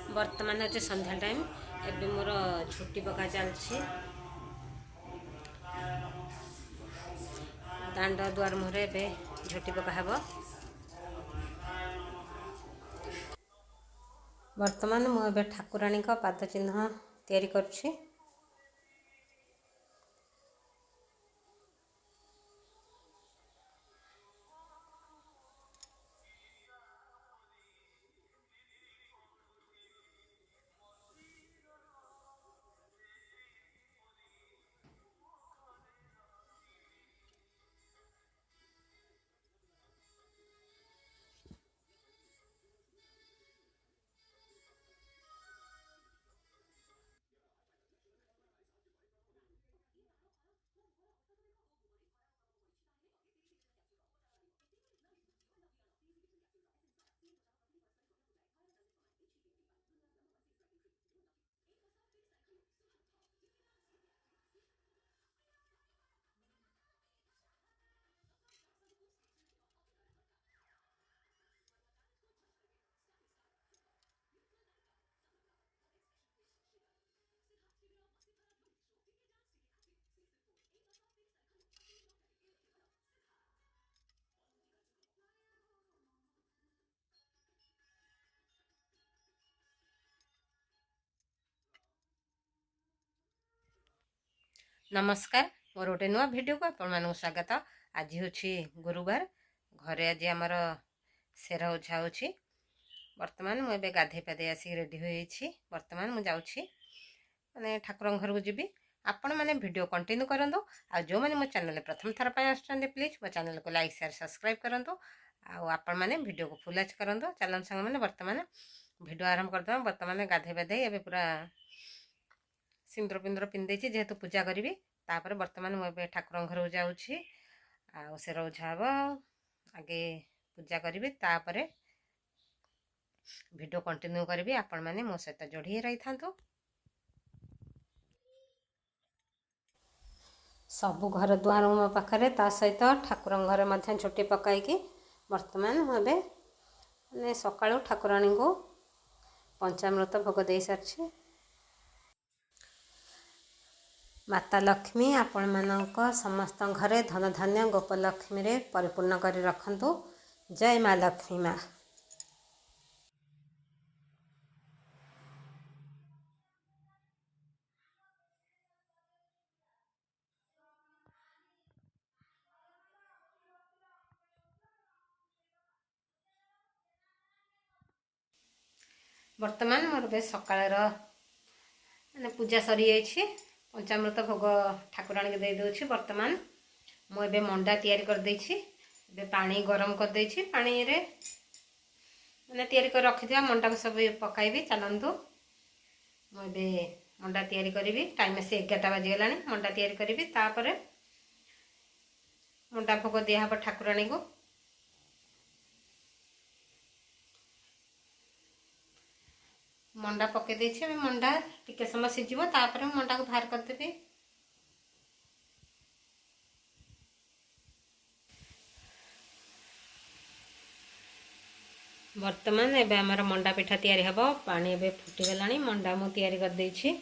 बर्तमान आज संध्या टाइम एबे मोर झुटी पका चलछि दांड दुआर मुहरे एबे झुटी पका हब। बर्तमान मु एबे ठाकुराणी का पाद चिन्ह तैयारी करछि। नमस्कार मोर गोटे नुआ भिडियो को आपण मानक स्वागत। आज हूँ गुरुवार घरे आज आमर सेर ओझा होछि। बर्तमान मुझे गाधे पाधे आसिक रेडी होइछि। बर्तमान मुझे जाउछि माने ठाकुर घर को जीवी। आपण मैंने वीडियो कंटिन्यू करंतु आ जो मैंने मो चैनल प्रथम थर पर आछन प्लीज मो चैनल को लाइक शेयर सब्सक्राइब करंतु आ आपण मैंने वीडियो को फुल वॉच करंतु। चलन संग मैंने बर्तमान वीडियो आरंभ करदम। बर्तमान गाधे पाधे एबे पूरा सिंदूर पिंदूर पिंधे जेहेतु पूजा करी तापर बर्तमान मुझे ठाकुर घर को जाऊँगी आ सेर ओझा हम आगे पूजा करी तापर वीडियो कंटिन्यू करी। आपण मैंने मो सहित जोड़ी रही था। सबु घर दुआर मो पाखे ता सहित ठाकुर घर मध्य झुटी पकाई बर्तमान मुझे मैंने सकाळु ठाकुराणी को पंचामृत भोग दे सारी। माता लक्ष्मी आपण मानक समस्त घरे धन धान्य गोपलक्ष्मी रे परिपूर्ण करी रखंतु। जय माँ लक्ष्मी माँ। वर्तमान मोर बे सकाळ माने पूजा सरी जाइए। पंचामृत भोग ठाकुराणी के दे दूची। वर्तमान मुझे मंडा तैयारी कर देछि। पानी गरम कर देछि। पानी रे मैंने तैयारी कर रखि दिया मंडा को सब पकाइबी। चलंतु मुझे मंडा तैयारी करी। टाइम से 11टा बाजी गलानी। मंडा तैयारी करी तापर मंडा भोग दिया हब ठाकुराणी को। मंडा पके देछि। अबे मंडा टिके समय सिझिबो तापर मंडा को बाहर कर देबी। वर्तमान एबे हमर मंडा पिठा तैयारी हबो। पानी एबे फुटी गलानी। मंडा मु तैयारी कर देछि।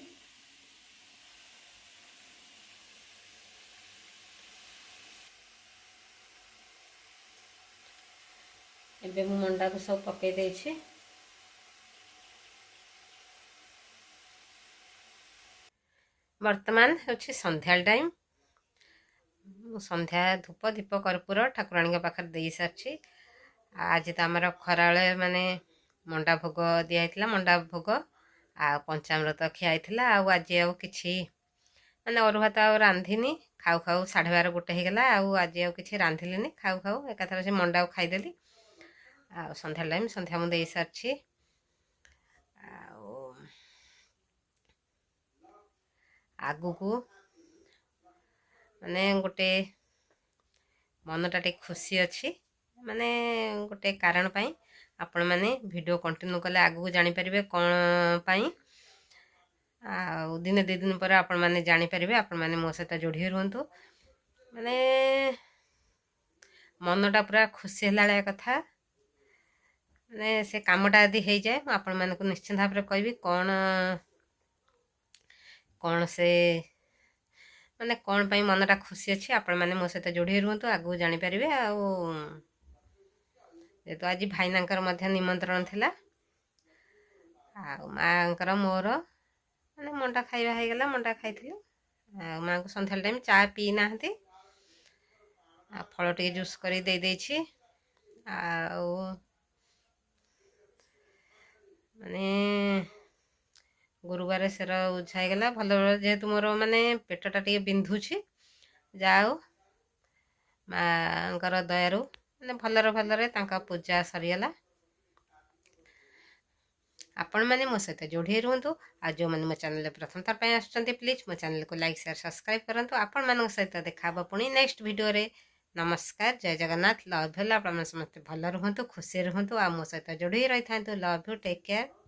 एबे मु मंडा को सब पके देछि। वर्तमान होछि संध्या टाइम। संध्या धूप दीप कर्पूर ठाकुराणी पाखे दे सारी। आज तो आमर खराले माने मंडा भोग दिया मंडा भोग आ पंचामृत खिया। आज आउ किछि माने अरु भात आ रांधिनी। खाऊ खाऊ 12:30 गोटे होगला। आज आउ किछि रांधिलीनी। खाऊ खाऊ एकाथर से मंडा को खाईदेली। आ संध्या टाइम संध्या मुझे दे सारी। आगु को माने गोटे मनटा टे खुशी अच्छी माने गोटे कारण पाई आपण माने वीडियो कंटिन्यू कले आगु जानि परिबे कोन पाई। आ दिन 2 दिन पर आपण माने जानि परिबे। आपण माने मो सहित जोड़ी रहंतु। माने मनटा पूरा खुशी हला कथा। ମାନେ ସେ କାମଟା ଯଦି ହେଇଯାଏ ମୁଁ ଆପଣମାନଙ୍କୁ ନିଶ୍ଚିନ୍ତ ଭାବରେ କହିବି କ'ଣ ସେ ମାନେ କ'ଣ ପାଇଁ ମନଟା ଖୁସି ଅଛି। ଆପଣମାନେ ମୋ ସହିତ ଯୋଡ଼ି ରୁହନ୍ତୁ, ଆଗକୁ ଜାଣିପାରିବେ। ଆଉ ଯେହେତୁ ଆଜି ଭାଇନାଙ୍କର ମଧ୍ୟ ନିମନ୍ତ୍ରଣ ଥିଲା, ଆଉ ମାଆଙ୍କର ମୋର ମାନେ ମଣ୍ଡା ଖାଇବା ହେଇଗଲା, ମଣ୍ଡା ଖାଇଥିଲୁ। ଆଉ ମାଆଙ୍କୁ ସନ୍ଧ୍ୟାବେଳେ ଟାଇମ୍ ଚା ପିଇ ନାହାନ୍ତି, ଆଉ ଫଳ ଟିକେ ଜୁସ୍ କରି ଦେଇ ଦେଇଛି। ଆଉ ମାନେ ଗୁରୁବାର ସେର ଉଝା ହେଇଗଲା ଭଲ। ଯେହେତୁ ମୋର ମାନେ ପେଟଟା ଟିକେ ବିନ୍ଧୁଛି, ଯାହା ହଉ ମାଆଙ୍କର ଦୟାରୁ ମାନେ ଭଲରେ ତାଙ୍କ ପୂଜା ସରିଗଲା। ଆପଣମାନେ ମୋ ସହିତ ଯୋଡ଼ି ରୁହନ୍ତୁ। ଆଉ ଯେଉଁମାନେ ମୋ ଚ୍ୟାନେଲରେ ପ୍ରଥମ ଥର ପାଇଁ ଆସୁଛନ୍ତି, ପ୍ଲିଜ୍ ମୋ ଚ୍ୟାନେଲକୁ ଲାଇକ୍ ସେୟାର ସବସ୍କ୍ରାଇବ୍ କରନ୍ତୁ। ଆପଣମାନଙ୍କ ସହିତ ଦେଖା ହେବ ପୁଣି ନେକ୍ସଟ ଭିଡ଼ିଓରେ। ନମସ୍କାର, ଜୟ ଜଗନ୍ନାଥ, ଲଭ୍ ୟୁ। ଆପଣମାନେ ସମସ୍ତେ ଭଲ ରୁହନ୍ତୁ, ଖୁସିରେ ରୁହନ୍ତୁ, ଆଉ ମୋ ସହିତ ଯୋଡ଼ି ରହିଥାନ୍ତୁ। Love you, take care.